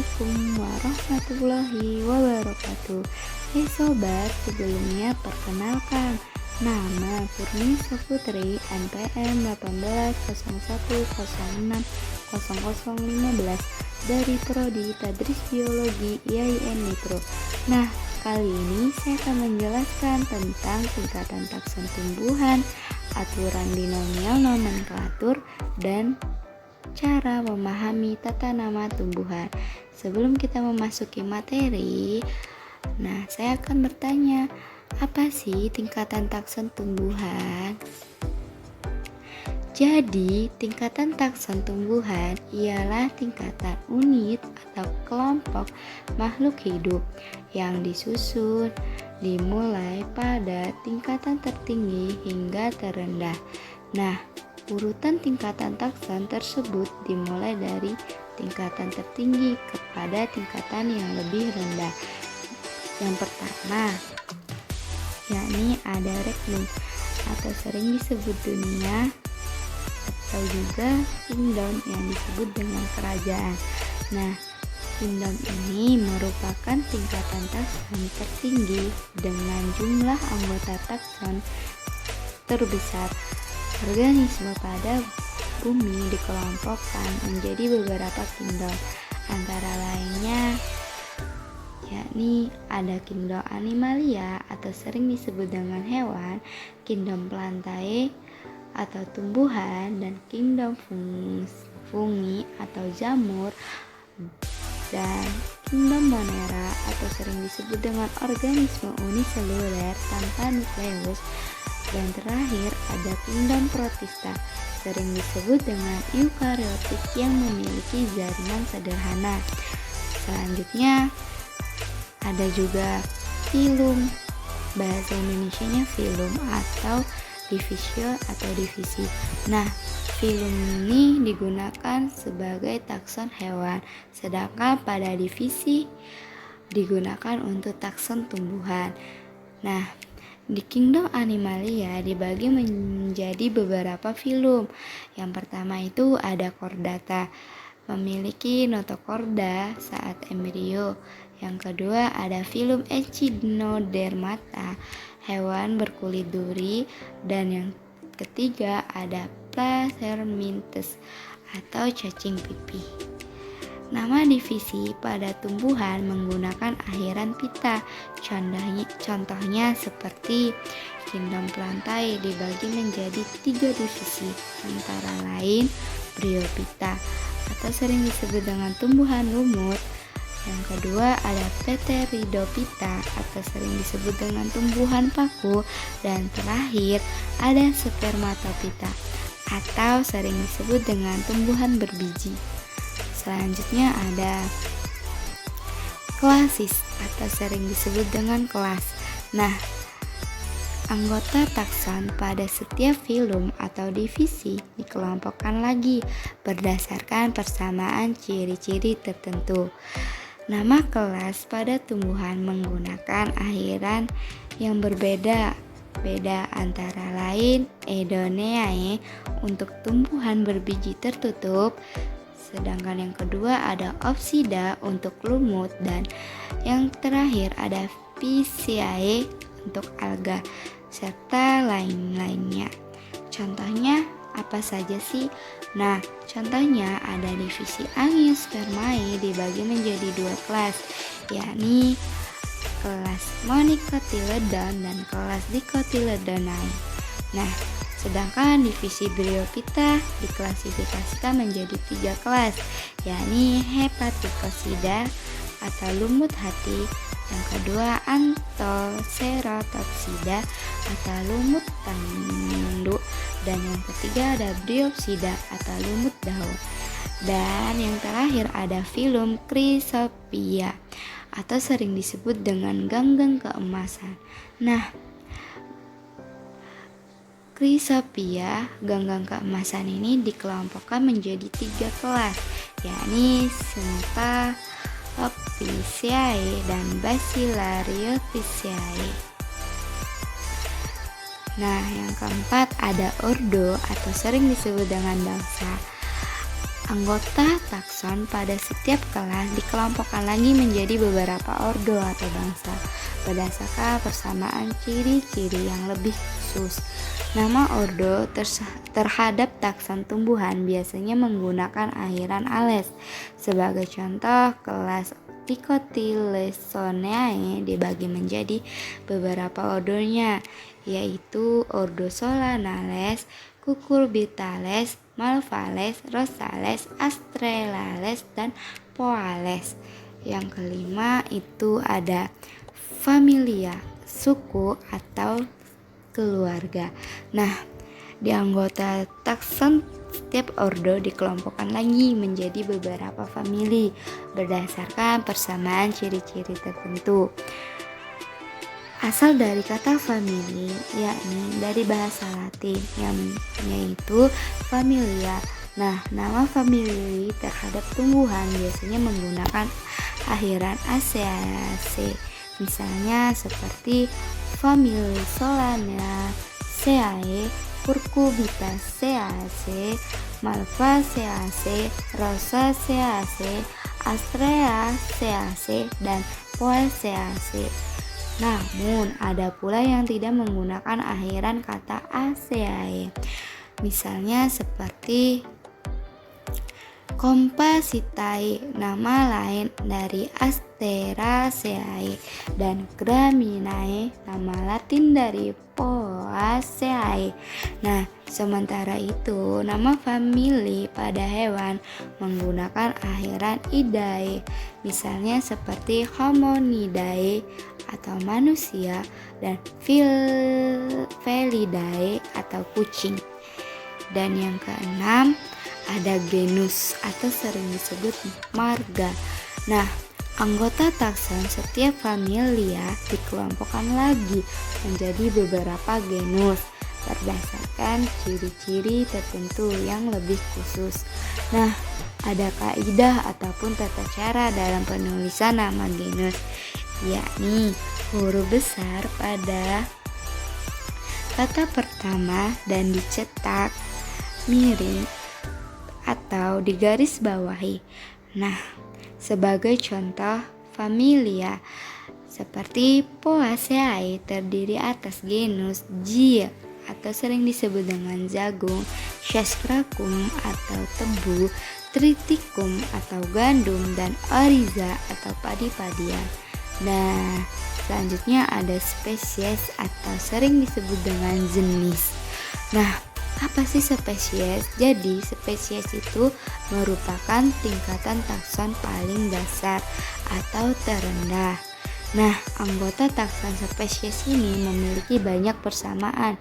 Assalamualaikum warahmatullahi wabarakatuh. Hai sobat, sebelumnya perkenalkan, nama Purnisha Putri, NPM 1801060015 dari Prodi Tadris Biologi IAIN Nitro. Nah, kali ini saya akan menjelaskan tentang tingkatan takson tumbuhan, aturan binomial nomenklatur, dan cara memahami tata nama tumbuhan. Sebelum kita memasuki materi, saya akan bertanya, apa sih tingkatan takson tumbuhan? Jadi, tingkatan takson tumbuhan ialah tingkatan unit atau kelompok makhluk hidup yang disusun dimulai pada tingkatan tertinggi hingga terendah. Nah, urutan tingkatan takson tersebut dimulai dari tingkatan tertinggi kepada tingkatan yang lebih rendah. Yang pertama, yakni ada regnum atau sering disebut dunia atau juga kingdom yang disebut dengan kerajaan. Nah, kingdom ini merupakan tingkatan takson tertinggi dengan jumlah anggota takson terbesar. Organisme pada bumi dikelompokkan menjadi beberapa kingdom, antara lainnya yakni ada kingdom animalia atau sering disebut dengan hewan, kingdom plantae atau tumbuhan, dan kingdom fungi atau jamur, dan kingdom monera atau sering disebut dengan organisme uniseluler tanpa nukleus. Dan terakhir ada kingdom protista, sering disebut dengan eukariotik yang memiliki jaringan sederhana. Selanjutnya ada juga filum, bahasa Indonesianya filum atau divisio atau divisi. Nah, filum ini digunakan sebagai takson hewan, sedangkan pada divisi digunakan untuk takson tumbuhan. Nah, di kingdom animalia dibagi menjadi beberapa filum. Yang pertama itu ada chordata, memiliki notochorda saat embrio. Yang kedua ada filum echinodermata, hewan berkulit duri. Dan yang ketiga ada Placermintes atau cacing pipih. Nama divisi pada tumbuhan menggunakan akhiran pita. Contohnya seperti kingdom plantae dibagi menjadi 3 divisi, antara lain bryophyta atau sering disebut dengan tumbuhan lumut. Yang kedua ada Pteridophyta atau sering disebut dengan tumbuhan paku. Dan terakhir ada Spermatophyta atau sering disebut dengan tumbuhan berbiji. Selanjutnya ada klasis atau sering disebut dengan kelas. Nah, anggota takson pada setiap filum atau divisi dikelompokkan lagi berdasarkan persamaan ciri-ciri tertentu. Nama kelas pada tumbuhan menggunakan akhiran yang berbeda antara lain Edoneae untuk tumbuhan berbiji tertutup, sedangkan yang kedua ada Opsida untuk lumut, dan yang terakhir ada Pisciae untuk alga, serta lain-lainnya. Contohnya apa saja sih? Nah, contohnya ada divisi Angiospermae dibagi menjadi 2 kelas, yakni kelas Monocotyledon dan kelas Dicotyledonae. Nah, sedangkan divisi Bryophyta diklasifikasikan menjadi 3 kelas, yakni Hepaticosida atau lumut hati, yang kedua Anthoceratops atau lumut tanduk, dan yang ketiga ada Bryopsida atau lumut daun. Dan yang terakhir ada filum Chrysopia atau sering disebut dengan ganggang keemasan. Nah, Chrysopia, ganggang keemasan ini dikelompokkan menjadi 3 kelas, yakni Syntholephaceae dan Bacillariophyceae. Nah, yang keempat ada ordo atau sering disebut dengan bangsa Anggota takson pada setiap kelas dikelompokkan lagi menjadi beberapa ordo atau bangsa berdasarkan persamaan ciri-ciri yang lebih khusus. Nama ordo terhadap takson tumbuhan biasanya menggunakan akhiran ales. Sebagai contoh, kelas Dicotyledonea dibagi menjadi beberapa ordonya, yaitu ordo Solanales, Cucurbitales, Malvales, Rosales, Astrelales, dan Poales. Yang kelima itu ada familia, suku atau keluarga. Nah, di anggota takson setiap ordo dikelompokkan lagi menjadi beberapa famili berdasarkan persamaan ciri-ciri tertentu. Asal dari kata famili, yakni dari bahasa Latin yaitu familia. Nah, nama famili terhadap tumbuhan biasanya menggunakan akhiran acac. Misalnya seperti famili Solanaceae, Cucurbitaceae, Malvaceae, Rosaceae, Astreaceae, dan Poaceae. Namun, ada pula yang tidak menggunakan akhiran kata acae. Misalnya seperti Compacitae, nama lain dari Asteraceae, dan Graminae, nama Latin dari Poaceae. Nah, sementara itu, nama famili pada hewan menggunakan akhiran idae. Misalnya seperti Hominidae atau manusia, dan Felidae atau kucing. Dan yang keenam, ada genus atau sering disebut marga. Nah, anggota takson setiap familia dikelompokkan lagi menjadi beberapa genus berdasarkan ciri-ciri tertentu yang lebih khusus. Nah, ada kaidah ataupun tata cara dalam penulisan nama genus, yakni huruf besar pada kata pertama dan dicetak miring atau digaris bawahi. Nah, sebagai contoh familia seperti Poaceae terdiri atas genus Zea atau sering disebut dengan jagung, Castracum atau tebu, Triticum atau gandum, dan Oryza atau padi-padian. Nah, selanjutnya ada spesies atau sering disebut dengan jenis. Nah, apa sih spesies? Jadi, spesies itu merupakan tingkatan takson paling dasar atau terendah. Nah, anggota takson spesies ini memiliki banyak persamaan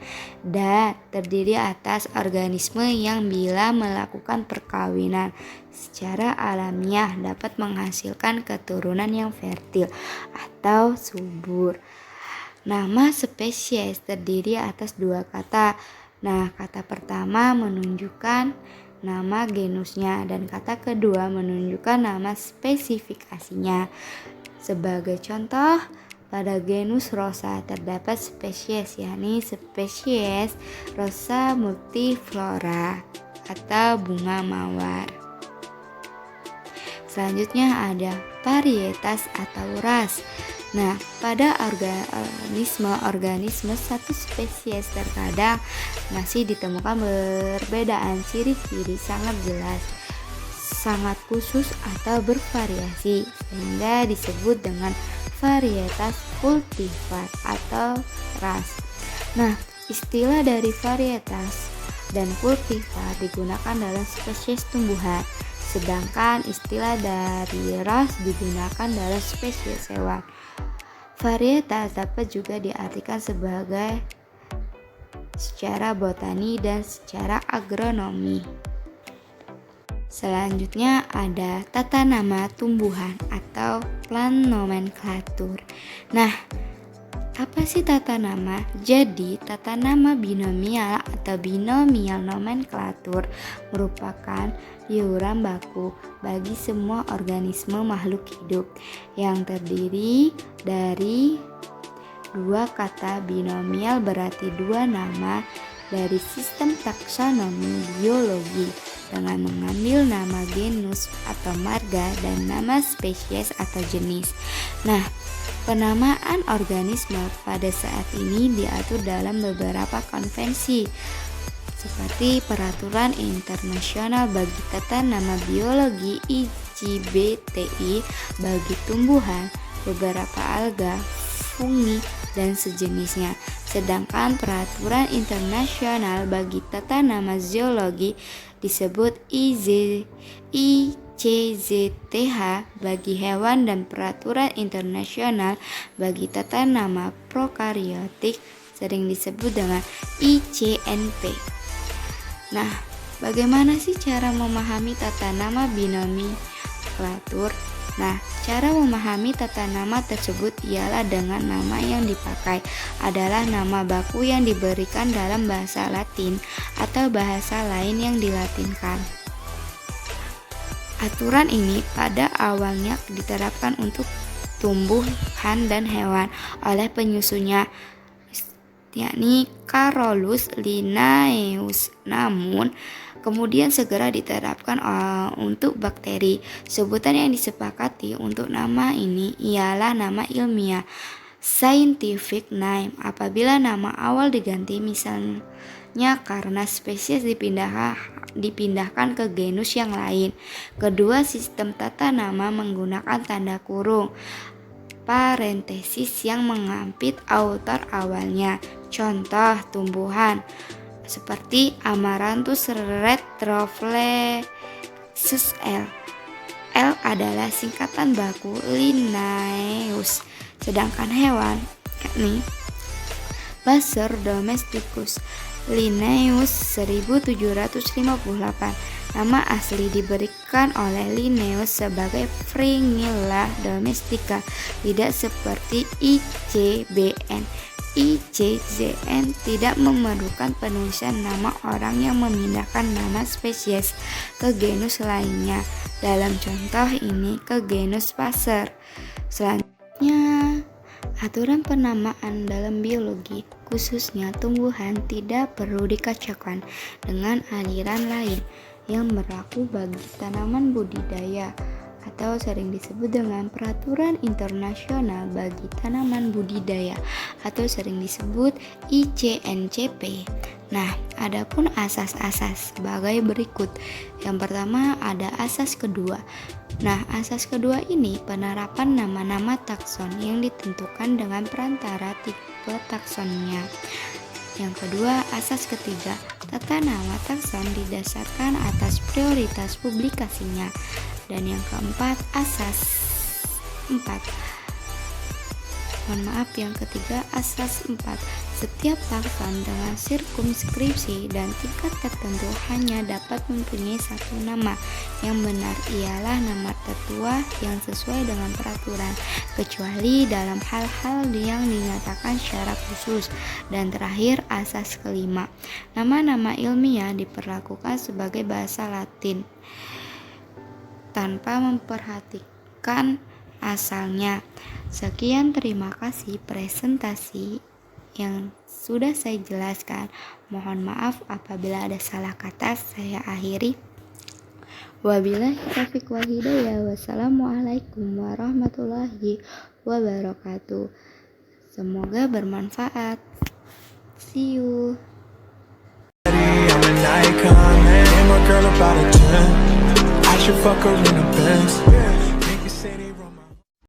dan terdiri atas organisme yang bila melakukan perkawinan secara alamiah dapat menghasilkan keturunan yang fertil atau subur. Nama spesies terdiri atas dua kata. Nah, kata pertama menunjukkan nama genusnya dan kata kedua menunjukkan nama spesifikasinya. Sebagai contoh, pada genus Rosa terdapat spesies, yakni spesies Rosa multiflora atau bunga mawar. Selanjutnya ada varietas atau ras. Nah, pada organisme satu spesies terkadang masih ditemukan perbedaan ciri-ciri sangat jelas, sangat khusus atau bervariasi sehingga disebut dengan varietas kultivar atau ras. Nah, istilah dari varietas dan kultivar digunakan dalam spesies tumbuhan, sedangkan istilah dari ras digunakan dalam spesies hewan. Varietas dapat juga diartikan sebagai secara botani dan secara agronomi. Selanjutnya ada tata nama tumbuhan atau plant nomenclature. Nah, apa sih tata nama? Jadi, tata nama binomial atau binomial nomenclature merupakan iuran baku bagi semua organisme makhluk hidup yang terdiri dari dua kata. Binomial berarti dua nama dari sistem taksonomi biologi. dengan mengambil nama genus atau marga dan nama spesies atau jenis. Nah, penamaan organisme pada saat ini diatur dalam beberapa konvensi seperti Peraturan Internasional bagi Tata Nama Biologi ICBTI bagi tumbuhan, beberapa alga, fungi, dan sejenisnya. Sedangkan Peraturan Internasional bagi Tata Nama Zoologi disebut ICZTH bagi hewan dan Peraturan Internasional bagi Tata Nama Prokaryotik sering disebut dengan ICNP. Nah, bagaimana sih cara memahami tata nama binomenklatur? Nah, cara memahami tata nama tersebut ialah dengan nama yang dipakai adalah nama baku yang diberikan dalam bahasa Latin atau bahasa lain yang dilatinkan. Aturan ini pada awalnya diterapkan untuk tumbuhan dan hewan oleh penyusunnya, yakni Carolus Linnaeus. Namun kemudian segera diterapkan untuk bakteri. Sebutan yang disepakati untuk nama ini ialah nama ilmiah, scientific name. Apabila nama awal diganti, misalnya karena spesies dipindahkan ke genus yang lain. Kedua, sistem tata nama menggunakan tanda kurung parentesis yang mengampit autor awalnya. Contoh tumbuhan seperti Amaranthus retroflexus L. L adalah singkatan baku Linnaeus. Sedangkan hewan, yakni Passer domesticus Linnaeus 1758. Nama asli diberikan oleh Linnaeus sebagai Fringilla domestica, tidak seperti ICBN. ICZN tidak memerlukan penulisan nama orang yang memindahkan nama spesies ke genus lainnya. Dalam contoh ini ke genus Passer. Selanjutnya, aturan penamaan dalam biologi, khususnya tumbuhan, tidak perlu dikacaukan dengan aliran lain yang berlaku bagi tanaman budidaya atau sering disebut dengan Peraturan Internasional bagi Tanaman Budidaya atau sering disebut ICNCP. Nah, adapun asas-asas sebagai berikut. Yang pertama ada asas kedua. Nah, asas kedua ini penerapan nama-nama takson yang ditentukan dengan perantara tipe taksonnya. Yang kedua, asas ketiga, tata nama takson didasarkan atas prioritas publikasinya. Dan yang keempat, yang ketiga, asas 4. Setiap takson dengan sirkumskripsi dan tingkat tertentu hanya dapat mempunyai satu nama. Yang benar ialah nama tertua yang sesuai dengan peraturan, kecuali dalam hal-hal yang dinyatakan secara khusus. Dan terakhir, asas kelima. Nama-nama ilmiah diperlakukan sebagai bahasa Latin tanpa memperhatikan asalnya. Sekian, terima kasih presentasi yang sudah saya jelaskan. Mohon maaf apabila ada salah kata. Saya akhiri. Wabillahi taufiq wal hidayah. Wassalamualaikum warahmatullahi wabarakatuh. Semoga bermanfaat. See you. I should fuck her in a Benz.